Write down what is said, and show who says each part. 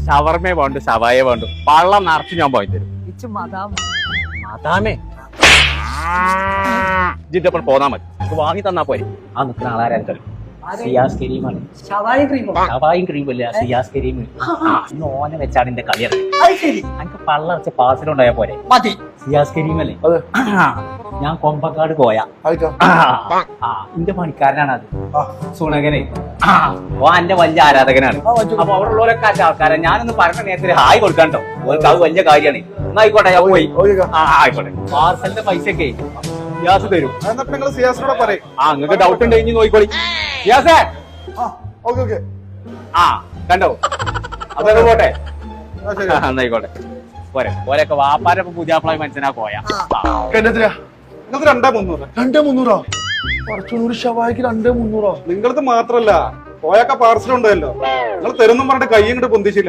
Speaker 1: ഷവർമേ വേണ്ടു ഷവായ വേണ്ടു പള്ളം നിറച്ച് ഞാൻ പോയി തരും അതാമേ ജിറ്റപ്പോൾ പോന്നാ മതി വാങ്ങി തന്നാ പോരെ ആ നിൽക്കുന്ന ആളാരും സിയാസ് കരീമാണ് ഷവായും ക്രീമല്ല സിയാസ് കരീം ഇന്ന് ഓനെ വെച്ചാണ് എന്റെ കളി എനിക്ക് പള്ളറച്ച പാസിലുണ്ടായ പോരെ
Speaker 2: മതി
Speaker 1: സിയാസ് കരീമല്ലേ ഞാൻ കൊമ്പക്കാട് പോയ എന്റെ പണിക്കാരനാണ് അത് സുണകനെ ഓ എന്റെ വലിയ ആരാധകനാണ് അപ്പൊ അവിടെ ഉള്ളവരൊക്കെ അല്ല ആൾക്കാരെ ഞാനൊന്ന് പറഞ്ഞ നേരത്തിൽ ഹായ് കൊടുക്കാണ്ടോ ഓർക്ക് അത് വലിയ കാര്യമാണ് എന്നായിക്കോട്ടെ ഞാൻ പോയി ആയിക്കോട്ടെ പാർസലിന്റെ പൈസയൊക്കെ സിയാസ് തരും
Speaker 3: സിയാസിനോട് പറയും
Speaker 1: നിങ്ങൾക്ക് ഡൗട്ട് ഉണ്ട് ഇനി നോക്കിക്കോളി സിയാസേ കണ്ടോ അതൊക്കെ പോട്ടെ എന്നായിക്കോട്ടെ പോരെ പോരൊക്കെ വാപ്പാരൊക്കെ പുതിയാപ്പിളായി മനസ്സിനാ പോയാ
Speaker 3: നിങ്ങൾക്ക് 2300
Speaker 2: കുറച്ചുകൂടി ഷവായിക്ക് 2300
Speaker 3: നിങ്ങളത് മാത്രല്ല പോയൊക്കെ പാർസൽ ഉണ്ടല്ലോ നിങ്ങൾ തരുന്നും പറഞ്ഞിട്ട് കൈ ഇങ്ങോട്ട് പൊന്തിച്ചില്ല